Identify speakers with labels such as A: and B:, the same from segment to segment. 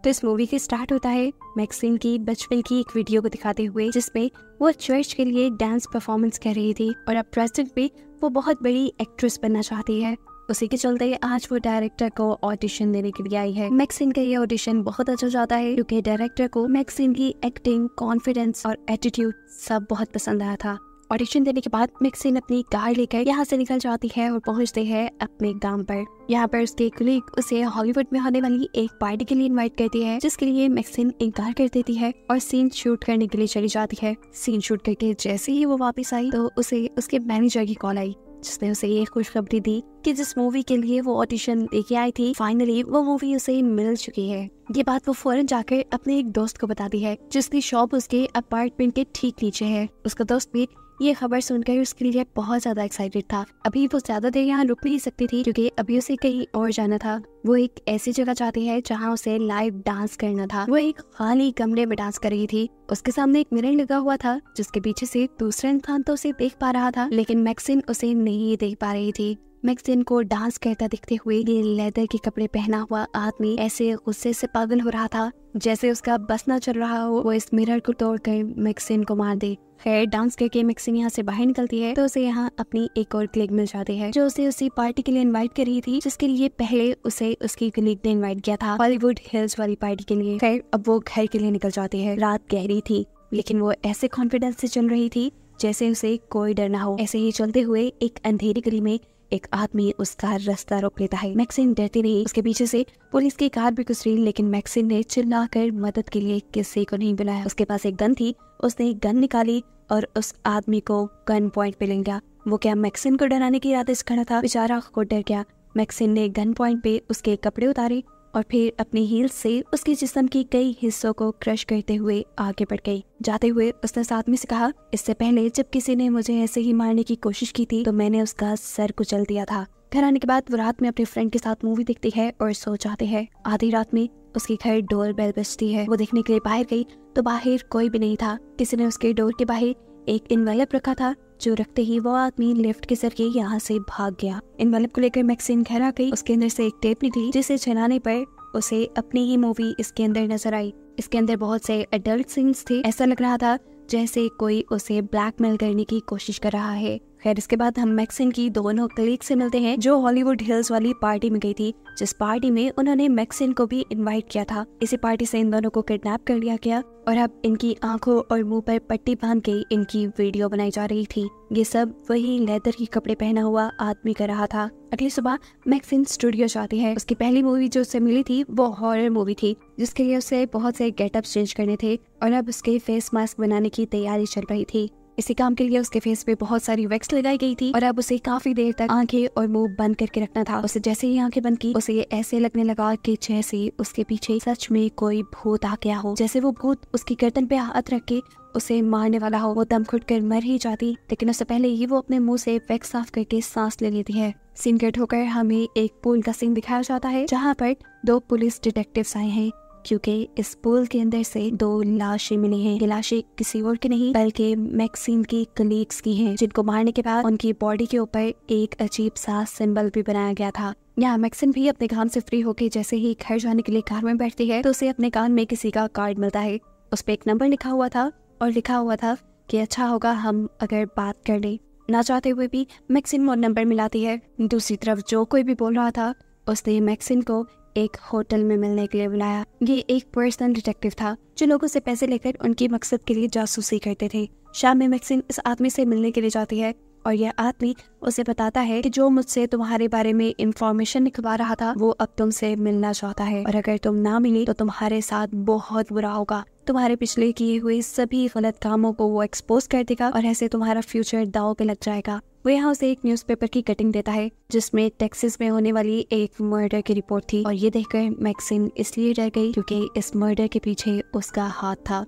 A: तो इस मूवी के स्टार्ट होता है मैक्सिन की बचपन की एक वीडियो को दिखाते हुए, जिसमें वो चर्च के लिए डांस परफॉर्मेंस कर रही थी और अब प्रेजेंट में वो बहुत बड़ी एक्ट्रेस बनना चाहती है। उसी के चलते आज वो डायरेक्टर को ऑडिशन देने के लिए आई है। मैक्सिन का ये ऑडिशन बहुत अच्छा जाता है क्योंकि डायरेक्टर को मैक्सिन की एक्टिंग, कॉन्फिडेंस और एटीट्यूड सब बहुत पसंद आया था। ऑडिशन देने के बाद मैक्सिन अपनी कार लेकर यहाँ से निकल जाती है और पहुँचते हैं अपने गांव पर। यहाँ पर उसके कलीग उसे हॉलीवुड में होने वाली एक पार्टी के लिए इनवाइट करती है, जिसके लिए मैक्सिन इनकार कर देती है और सीन शूट करने के लिए चली जाती है। सीन शूट करके जैसे ही वो वापस आई तो उसे उसके मैनेजर की कॉल आई, जिसने उसे ये खुशखबरी दी कि जिस मूवी के लिए वो ऑडिशन देके आई थी, फाइनली वो मूवी उसे मिल चुकी है। ये बात वो फौरन जाकर अपने एक दोस्त को बताती है, जिसकी शॉप उसके अपार्टमेंट के ठीक नीचे है। उसका दोस्त भी ये खबर सुनकर उसके लिए बहुत ज्यादा एक्साइटेड था। अभी वो ज्यादा देर यहाँ रुक नहीं सकती थी क्योंकि अभी उसे कहीं और जाना था। वो एक ऐसी जगह चाहती है जहाँ उसे लाइव डांस करना था। वो एक खाली कमरे में डांस कर रही थी। उसके सामने एक मिरर लगा हुआ था, जिसके पीछे से दूसरा इंसान तो उसे देख पा रहा था, लेकिन मैक्सिन उसे नहीं देख पा रही थी। मैक्सिन को डांस करता दिखते हुए ये लेदर के कपड़े पहना हुआ आदमी ऐसे गुस्से से पागल हो रहा था जैसे उसका बस न चल रहा हो वो इस मिरर को तोड़कर मैक्सिन को मार दे। खैर, डांस करके मैक्सिन यहाँ से बाहर निकलती है तो उसे यहाँ अपनी एक और कलीग मिल जाती है, जो उसे उसी पार्टी के लिए इनवाइट कर रही थी, जिसके लिए पहले उसे उसकी कलीग ने इनवाइट किया था, हॉलीवुड हिल्स वाली पार्टी के लिए। खैर, अब वो घर के लिए निकल जाती है। रात गहरी थी, लेकिन वो ऐसे कॉन्फिडेंस से चल रही थी जैसे उसे कोई डर ना हो। ऐसे ही चलते हुए एक अंधेरी गली में एक आदमी उसका रास्ता रोक लेता है। मैक्सिन डरती नहीं, उसके पीछे से पुलिस की कार भी गुजरी, लेकिन मैक्सिन ने चिल्लाकर मदद के लिए किसी को नहीं बुलाया। उसके पास एक गन थी, उसने गन निकाली और उस आदमी को गन पॉइंट पे ले गया। वो क्या मैक्सिन को डराने की इरादे से खड़ा था? बेचारा खुद डर गया। मैक्सिन ने गन पॉइंट पे उसके कपड़े उतारे और फिर अपनी हील से उसके जिस्म की कई हिस्सों को क्रश करते हुए आगे बढ़ गई। जाते हुए उसने साथ में से कहा, इससे पहले जब किसी ने मुझे ऐसे ही मारने की कोशिश की थी तो मैंने उसका सर कुचल दिया था। घर आने के बाद वो रात में अपने फ्रेंड के साथ मूवी देखती है और सो जाते हैं। आधी रात में उसके घर डोर बेल बजती है। वो देखने के लिए बाहर गई तो बाहर कोई भी नहीं था। किसी ने उसके डोर के बाहर एक इनवेलप रखा था, जो रखते ही वो आदमी लिफ्ट के जरिए यहाँ से भाग गया। इनवेलप को लेकर मैक्सिन घर आ गई। उसके अंदर से एक टेप निकली, जिसे चलाने पर उसे अपनी ही मूवी इसके अंदर नजर आई। इसके अंदर बहुत से एडल्ट सीन्स थे। ऐसा लग रहा था जैसे कोई उसे ब्लैकमेल करने की कोशिश कर रहा है। खैर, इसके बाद हम मैक्सिन की दोनों कलीग से मिलते हैं, जो हॉलीवुड हिल्स वाली पार्टी में गई थी, जिस पार्टी में उन्होंने मैक्सिन को भी इनवाइट किया था। इसी पार्टी से इन दोनों को किडनैप कर लिया गया और अब इनकी आंखों और मुंह पर पट्टी बांध के इनकी वीडियो बनाई जा रही थी। ये सब वही लेदर के कपड़े पहना हुआ आदमी कर रहा था। अगली सुबह मैक्सिन स्टूडियो जाती है। उसकी पहली मूवी जो उसे मिली थी वो हॉरर मूवी थी, जिसके लिए उसे बहुत से गेटअप चेंज करने थे और अब उसके फेस मास्क बनाने की तैयारी चल रही थी। इसी काम के लिए उसके फेस पे बहुत सारी वैक्स लगाई गई थी और अब उसे काफी देर तक आंखें और मुंह बंद करके रखना था। उसे जैसे ही आंखें बंद की, उसे ऐसे लगने लगा कि जैसे उसके पीछे सच में कोई भूत आ गया हो, जैसे वो भूत उसकी गर्दन पे हाथ रख के उसे मारने वाला हो। वो दम घुट कर मर ही जाती, लेकिन उससे पहले ही वो अपने मुंह से वैक्स साफ करके सांस ले लेती है। सीन कट होकर हमें एक पूल का सीन दिखाया जाता है, जहाँ पर 2 पुलिस डिटेक्टिव्स आए हैं, क्योंकि इस पूल के अंदर से 2 लाशें मिली हैं। ये लाशें किसी और की नहीं बल्कि मैक्सिन की कलीग्स की हैं, जिनको मारने के बाद उनकी बॉडी के ऊपर एक अजीब सा सिंबल भी बनाया गया था। यहाँ मैक्सिन भी अपने काम से फ्री होके जैसे ही घर जाने के लिए कार में बैठती है तो उसे अपने कान में किसी का कार्ड मिलता है। उस पर एक नंबर लिखा हुआ था और लिखा हुआ था कि अच्छा होगा हम अगर बात कर लें। ना चाहते हुए भी मैक्सिन वो नंबर मिलाती है। दूसरी तरफ जो कोई भी बोल रहा था उसने मैक्सिन को एक होटल में मिलने के लिए बुलाया। ये एक पर्सनल डिटेक्टिव था जो लोगों से पैसे लेकर उनकी मकसद के लिए जासूसी करते थे। शाम में मैक्सिन इस आदमी से मिलने के लिए जाती है और यह आदमी उसे बताता है कि जो मुझसे तुम्हारे बारे में इंफॉर्मेशन निकलवा रहा था वो अब तुमसे मिलना चाहता है और अगर तुम ना मिली तो तुम्हारे साथ बहुत बुरा होगा। तुम्हारे पिछले किए हुए सभी गलत कामों को वो एक्सपोज कर देगा और ऐसे तुम्हारा फ्यूचर दांव पे लग जाएगा। वो यहाँ उसे एक न्यूज़पेपर की कटिंग देता है जिसमें टेक्सास में होने वाली एक मर्डर की रिपोर्ट थी और ये देखकर मैक्सिन इसलिए डर गई क्योंकि इस मर्डर के पीछे उसका हाथ था।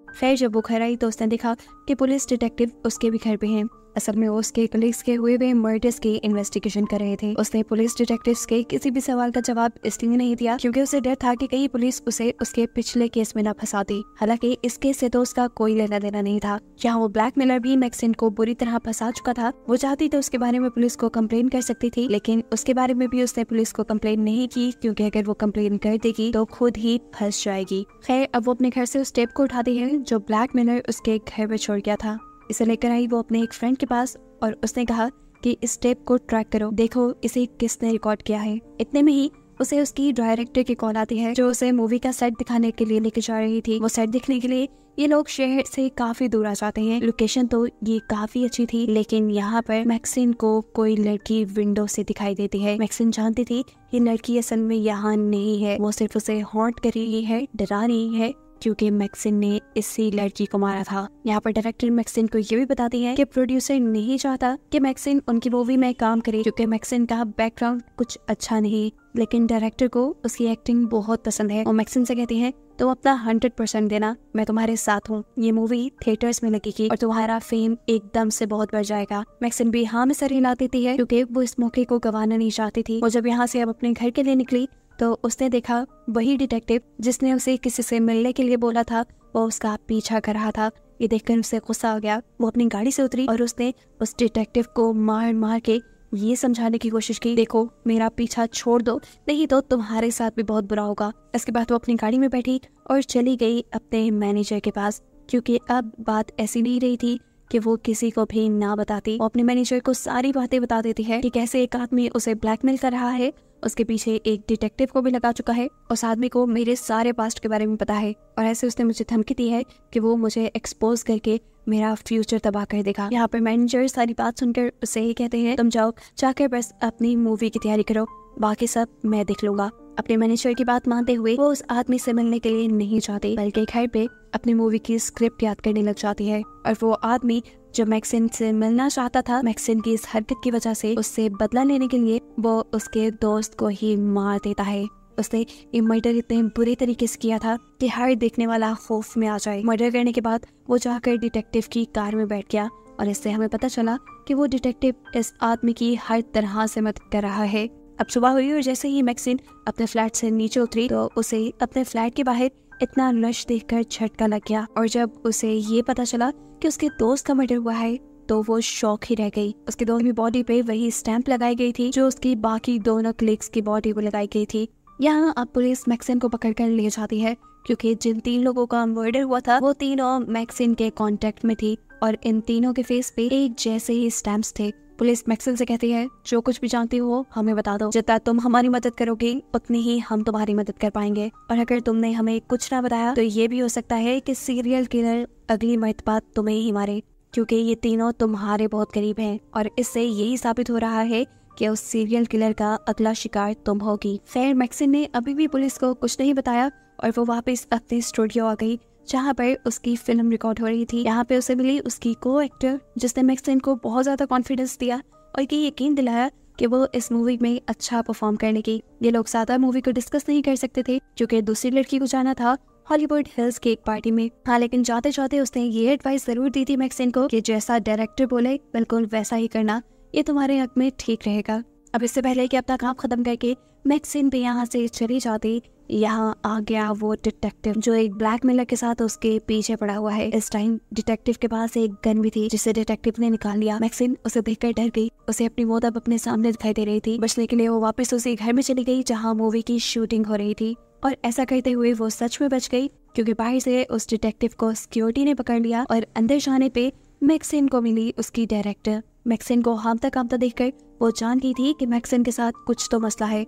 A: फिर जब वो घर आई तो उसने देखा कि पुलिस डिटेक्टिव उसके भी घर पे हैं। असल में वो उसके कलीग्स के हुए मर्डर्स की इन्वेस्टिगेशन कर रहे थे। उसने पुलिस डिटेक्टिव्स के किसी भी सवाल का जवाब इसलिए नहीं दिया क्योंकि उसे डर था कि कहीं पुलिस उसे उसके पिछले केस में न फंसा दी। हालांकि इस केस से तो उसका कोई लेना देना नहीं था। जहाँ वो ब्लैकमेलर भी मैक्सिन को बुरी तरह फंसा चुका था। वो चाहती तो उसके बारे में पुलिस को कंप्लेन कर सकती थी, लेकिन उसके बारे में भी उसने पुलिस को कंप्लेन नहीं की क्योंकि अगर वो कंप्लेन कर देगी तो खुद ही फंस जाएगी। खैर, अब वो अपने घर से उस टेप को उठाती है जो ब्लैकमेलर उसके घर में छोड़ गया था। इसे लेकर आई वो अपने एक फ्रेंड के पास और उसने कहा कि इस टेप को ट्रैक करो, देखो इसे किसने रिकॉर्ड किया है। इतने में ही उसे उसकी डायरेक्टर की कॉल आती है जो उसे मूवी का सेट दिखाने के लिए लेके जा रही थी। वो सेट दिखने के लिए ये लोग शहर से काफी दूर आ जाते हैं। लोकेशन तो ये काफी अच्छी थी, लेकिन यहाँ पर मैक्सिन को कोई लड़की विंडो से दिखाई देती है। मैक्सिन जानती थी ये लड़की असल में यहाँ नहीं है, वो सिर्फ उसे हॉन्ट कर रही है, डरा रही है क्योंकि मैक्सिन ने इसी लड़की को मारा था। यहाँ पर डायरेक्टर मैक्सिन को ये भी बताती है कि प्रोड्यूसर नहीं चाहता कि मैक्सिन उनकी मूवी में काम करे क्योंकि मैक्सिन का बैकग्राउंड कुछ अच्छा नहीं, लेकिन डायरेक्टर को उसकी एक्टिंग बहुत पसंद है। और मैक्सिन से कहती है तो अपना 100% देना, मैं तुम्हारे साथ हूँ। ये मूवी थिएटर्स में लगेगी और तुम्हारा फेम एकदम से बहुत बढ़ जाएगा। मैक्सिन भी हाँ में सर हिला देती है क्योंकि वो इस मौके को गंवाना नहीं चाहती थी। वो जब यहाँ से अब अपने घर के लिए निकली तो उसने देखा वही डिटेक्टिव जिसने उसे किसी से मिलने के लिए बोला था वो उसका पीछा कर रहा था। ये देखकर उसे गुस्सा आ गया। वो अपनी गाड़ी से उतरी और उसने उस डिटेक्टिव को मार मार के ये समझाने की कोशिश की, देखो मेरा पीछा छोड़ दो नहीं तो तुम्हारे साथ भी बहुत बुरा होगा। इसके बाद वो अपनी गाड़ी में बैठी और चली गई अपने मैनेजर के पास क्योंकि अब बात ऐसी नहीं रही थी कि वो किसी को भी ना बताती। वो अपने मैनेजर को सारी बातें बता देती है कि कैसे एक आदमी उसे ब्लैकमेल कर रहा है, उसके पीछे एक डिटेक्टिव को भी लगा चुका है, उस आदमी को मेरे सारे पास्ट के बारे में पता है और ऐसे उसने मुझे धमकी दी है कि वो मुझे एक्सपोज करके मेरा फ्यूचर तबाह कर देगा। यहाँ पर मैनेजर सारी बात सुनकर उसे ही कहते हैं तुम जाओ जाकर बस अपनी मूवी की तैयारी करो, बाकी सब मैं देख लूंगा। अपने मैनेजर की बात मानते हुए वो उस आदमी से मिलने के लिए नहीं चाहती बल्कि घर पे अपनी मूवी की स्क्रिप्ट याद करने लग जाती है। और वो आदमी जो मैक्सिन से मिलना चाहता था, मैक्सिन की इस हरकत की वजह से उससे बदला लेने के लिए वो उसके दोस्त को ही मार देता है। उसने ये मर्डर इतने बुरे तरीके से किया था कि हर देखने वाला खौफ में आ जाए। मर्डर करने के बाद वो जाकर डिटेक्टिव की कार में बैठ गया और इससे हमें पता चला कि वो डिटेक्टिव इस आदमी की हर तरह से मदद कर रहा है। अब सुबह हुई और जैसे ही मैक्सिन अपने फ्लैट से नीचे उतरी तो उसे अपने फ्लैट के बाहर इतना रश देखकर झटका लग गया और जब उसे ये पता चला कि उसके दोस्त का मर्डर हुआ है तो वो शॉक ही रह गई। उसके दोस्त की बॉडी पे वही स्टैंप लगाई गई थी जो उसकी बाकी दोनों कलीग्स की बॉडी पे लगाई गई थी। यहाँ अब पुलिस मैक्सिन को पकड़कर ले जाती है क्योंकि जिन 3 लोगों का मर्डर हुआ था वो तीनों मैक्सिन के कांटेक्ट में थी और इन तीनों के फेस पे एक जैसे ही स्टैम्प्स थे। पुलिस मैक्सिन से कहती है जो कुछ भी जानती हो हमें बता दो, जितना तुम हमारी मदद करोगे उतनी ही हम तुम्हारी मदद कर पाएंगे और अगर तुमने हमें कुछ ना बताया तो ये भी हो सकता है कि सीरियल किलर अगली मर्तबा तुम्हें ही मारे क्योंकि ये तीनों तुम्हारे बहुत करीब हैं और इससे यही साबित हो रहा है कि उस सीरियल किलर का अगला शिकार तुम होगी। खैर मैक्सिन ने अभी भी पुलिस को कुछ नहीं बताया और वो वापस अपने स्टूडियो आ गई जहाँ पर उसकी फिल्म रिकॉर्ड हो रही थी। यहाँ पे उसे मिली उसकी को एक्टर जिसने मैक्सिन को बहुत ज्यादा कॉन्फिडेंस दिया और ये यकीन दिलाया कि वो इस मूवी में अच्छा परफॉर्म करने की। ये लोग ज्यादा मूवी को डिस्कस नहीं कर सकते थे क्योंकि दूसरी लड़की को जाना था हॉलीवुड हिल्स की एक पार्टी में। हाँ, लेकिन जाते जाते उसने ये एडवाइस जरूर दी थी मैक्सिन को कि जैसा डायरेक्टर बोले बिल्कुल वैसा ही करना, ये तुम्हारे हक में ठीक रहेगा। अब इससे पहले कि अपना काम खत्म करके मैक्सिन भी यहाँ से चली जाती, यहाँ आ गया वो डिटेक्टिव जो एक ब्लैकमेलर के साथ उसके पीछे पड़ा हुआ है। इस टाइम डिटेक्टिव के पास एक गन भी थी जिसे डिटेक्टिव ने निकाल लिया। मैक्सिन उसे देखकर डर गई, उसे अपनी मौत अब अपने सामने दिखाई दे रही थी। बचने के लिए वो वापस उसी घर में चली गई जहाँ मूवी की शूटिंग हो रही थी और ऐसा करते हुए वो सच में बच गई क्योंकि बाहर से उस डिटेक्टिव को सिक्योरिटी ने पकड़ लिया और अंदर जाने पे मैक्सिन को मिली उसकी डायरेक्टर। मैक्सिन को हामता कामता देखकर वो जान गई थी कि मैक्सिन के साथ कुछ तो मसला है।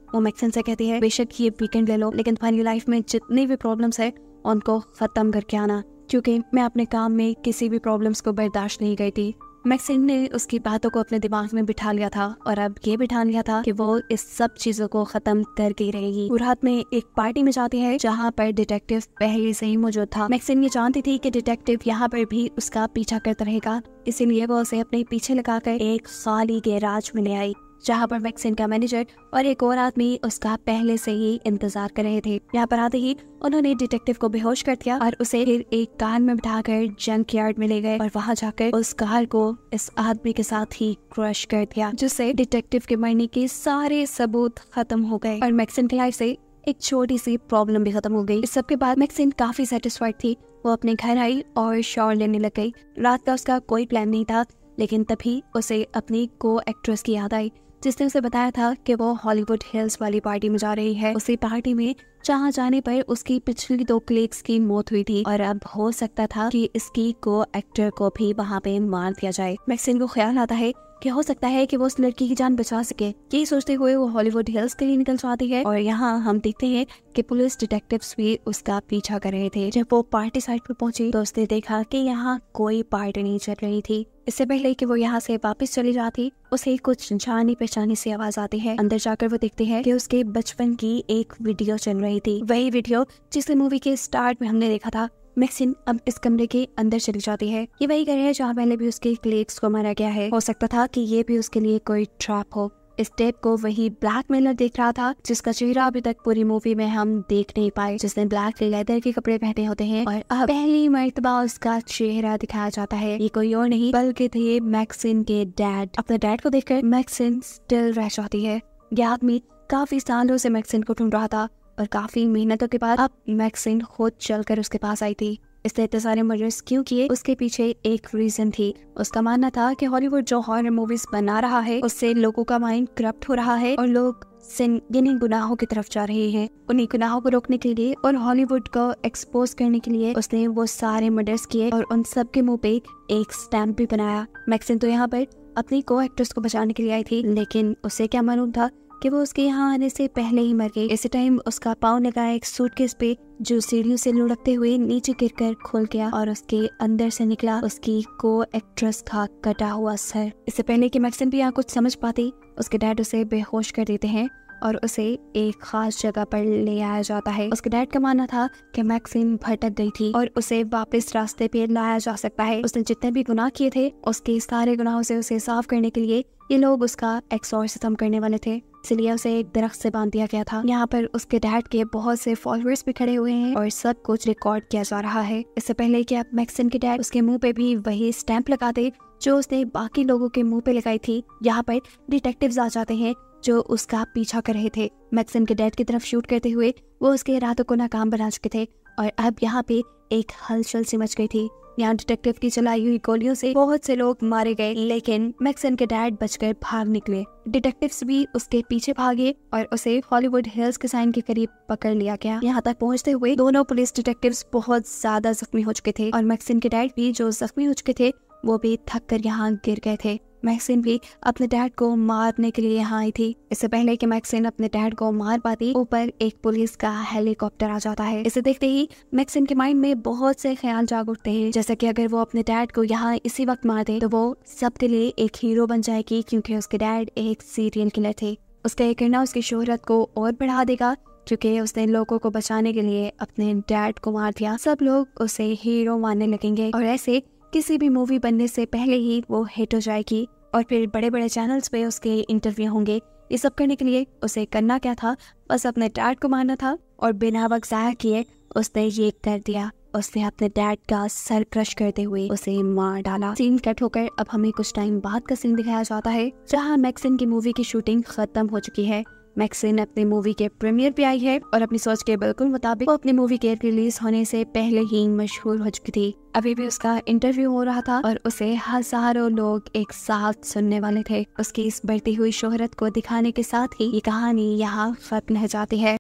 A: वो मैक्सिन से कहती है बेशक ये वीकेंड ले लो लेकिन तुम्हारी लाइफ में जितनी भी प्रॉब्लम्स है उनको खत्म करके आना क्योंकि मैं अपने काम में किसी भी प्रॉब्लम्स को बर्दाश्त नहीं करती। मैक्सिन ने उसकी बातों को अपने दिमाग में बिठा लिया था और अब ये बिठा लिया था कि वो इस सब चीजों को खत्म करके रहेगी। वो रात में एक पार्टी में जाती है जहाँ पर डिटेक्टिव पहले से ही मौजूद था। मैक्सिन ये जानती थी कि डिटेक्टिव यहाँ पर भी उसका पीछा करता रहेगा, इसीलिए वो उसे अपने पीछे लगाकर एक खाली गैराज में ले आई जहाँ पर मैक्सिन का मैनेजर और एक और आदमी उसका पहले से ही इंतजार कर रहे थे। यहाँ पर आते ही उन्होंने डिटेक्टिव को बेहोश कर दिया और उसे फिर एक कार में बिठाकर जंक यार्ड में ले गए और वहाँ जाकर उस कार को इस आदमी के साथ ही क्रश कर दिया, जिससे डिटेक्टिव के मरने के सारे सबूत खत्म हो गए और मैक्सिन की लाइफ से एक छोटी सी प्रॉब्लम भी खत्म हो गई। इस सब के बाद मैक्सिन काफी सेटिस्फाइड थी। वो अपने घर आई और शॉवर लेने लग गई। रात का उसका कोई प्लान नहीं था, लेकिन तभी उसे अपनी को एक्ट्रेस की याद आई जिसने उसे बताया था कि वो हॉलीवुड हिल्स वाली पार्टी में जा रही है। उसी पार्टी में जहाँ जाने पर उसकी पिछली 2 कलीग्स की मौत हुई थी और अब हो सकता था कि इसकी को एक्टर को भी वहाँ पे मार दिया जाए। मैक्सिन को ख्याल आता है कि हो सकता है कि वो उस लड़की की जान बचा सके। ये सोचते हुए वो हॉलीवुड हिल्स के लिए निकल जाती है और यहाँ हम देखते हैं कि पुलिस डिटेक्टिव्स भी उसका पीछा कर रहे थे। जब वो पार्टी साइट पर पहुंची तो उसने देखा कि यहाँ कोई पार्टी नहीं चल रही थी। इससे पहले कि वो यहाँ से वापस चली जाती, उसे कुछ जानी पहचानी सी आवाज आती है। अंदर जाकर वो देखते हैं कि उसके बचपन की एक वीडियो चल रही थी, वही वीडियो जिसे मूवी के स्टार्ट में हमने देखा था। मैक्सिन अब इस कमरे के अंदर चली जाती है। ये वही घर है जहाँ पहले भी उसके कलीग्स को मारा गया है। हो सकता था कि ये भी उसके लिए कोई ट्रैप हो। इस टेप को वही ब्लैकमेलर देख रहा था जिसका चेहरा अभी तक पूरी मूवी में हम देख नहीं पाए, जिसने ब्लैक लेदर के कपड़े पहने होते हैं और अब पहली मर्तबा उसका चेहरा दिखाया जाता है। ये कोई और नहीं बल्कि थे मैक्सिन के डैड। अपने डैड को देखकर मैक्सिन स्टिल रह जाती है। यह आदमी काफी सालों से मैक्सिन को ढूंढ रहा था और काफी मेहनतों के बाद अब मैक्सिन खुद चलकर उसके पास आई थी। इसने इतने सारे मर्डर्स क्यों किए, उसके पीछे एक रीजन थी। उसका मानना था कि हॉलीवुड जो हॉरर मूवीज बना रहा है उससे लोगों का माइंड करप्ट हो रहा है और लोग जिन्हीं गुनाहों की तरफ जा रहे हैं। उन्हीं गुनाहों को रोकने के लिए और हॉलीवुड को एक्सपोज करने के लिए उसने वो सारे मर्डर्स किए और उन सब के मुंह पे एक स्टैम्प भी बनाया। मैक्सिन तो यहाँ पर अपनी को एक्ट्रेस को बचाने के लिए आई थी, लेकिन उसे क्या मालूम था कि वो उसके यहाँ आने से पहले ही मर गई। इसी टाइम उसका पाँव लगा एक सूटकेस पे जो सीढ़ियों से लुढ़कते हुए नीचे गिरकर खुल गया और उसके अंदर से निकला उसकी को एक्ट्रेस का कटा हुआ सर। इससे पहले कि मैक्सिन भी यहाँ कुछ समझ पाती, उसके डैड उसे बेहोश कर देते हैं और उसे एक खास जगह पर ले आया जाता है। उसके डैड का मानना था कि मैक्सिन भटक गई थी और उसे वापस रास्ते पे लाया जा सकता है। उसने जितने भी गुनाह किए थे उसके सारे गुनाहों से उसे साफ करने के लिए ये लोग उसका एक्सॉर्सिज्म करने वाले थे, इसलिए उसे एक दरख्त से बांध दिया गया था। यहाँ पर उसके डैड के बहुत से फॉलोअर्स भी खड़े हुए हैं और सब कुछ रिकॉर्ड किया जा रहा है। इससे पहले कि अब मैक्सिन के डैड उसके मुंह पे भी वही स्टैंप लगा दे जो उसने बाकी लोगों के मुंह पे लगाई थी, यहाँ पर डिटेक्टिव्स आ जाते हैं जो उसका पीछा कर रहे थे। मैक्सिन के डैड की तरफ शूट करते हुए वो उसके इरादों को नाकाम बना चुके थे और अब यहाँ पे एक हलचल सी मच गई थी। यहाँ डिटेक्टिव की चलाई हुई गोलियों से बहुत से लोग मारे गए, लेकिन मैक्सिन के डैड बचकर भाग निकले। डिटेक्टिव्स भी उसके पीछे भागे और उसे हॉलीवुड हिल्स के साइन के करीब पकड़ लिया गया। यहाँ तक पहुँचते हुए दोनों पुलिस डिटेक्टिव्स बहुत ज्यादा जख्मी हो चुके थे और मैक्सिन के डैड भी जो जख्मी हो चुके थे वो भी थक कर यहाँ गिर गए थे। मैक्सिन भी अपने डैड को मारने के लिए यहाँ आई थी। इससे पहले कि मैक्सिन अपने डैड को मार पाती, ऊपर एक पुलिस का हेलीकॉप्टर आ जाता है। इसे देखते ही मैक्सिन के माइंड में बहुत से ख्याल जाग उठते हैं, जैसे कि अगर वो अपने डैड को यहाँ इसी वक्त मार दे तो वो सबके लिए एक हीरो बन जाएगी, क्योंकि उसके डैड एक सीरियल किलर थे। उसका ये करना उसकी शोहरत को और बढ़ा देगा, क्योंकि उसने लोगों को बचाने के लिए अपने डैड को मार दिया। सब लोग उसे हीरो मानने लगेंगे और ऐसे किसी भी मूवी बनने से पहले ही वो हिट हो जाएगी और फिर बड़े बड़े चैनल्स पे उसके इंटरव्यू होंगे। ये सब करने के लिए उसे करना क्या था, बस अपने डैड को मारना था और बिना वक्त ज़ाया किए उसने ये कर दिया। उसने अपने डैड का सर क्रश करते हुए उसे मार डाला। सीन कट होकर अब हमें कुछ टाइम बाद का सीन दिखाया जाता है जहाँ मैक्सिन की मूवी की शूटिंग खत्म हो चुकी है। मैक्सिन अपनी मूवी के प्रीमियर पे आई है और अपनी सोच के बिल्कुल मुताबिक वो अपनी मूवी के रिलीज होने से पहले ही मशहूर हो चुकी थी। अभी भी उसका इंटरव्यू हो रहा था और उसे हजारों लोग एक साथ सुनने वाले थे। उसकी इस बढ़ती हुई शोहरत को दिखाने के साथ ही ये कहानी यहाँ खत्म हो जाती है।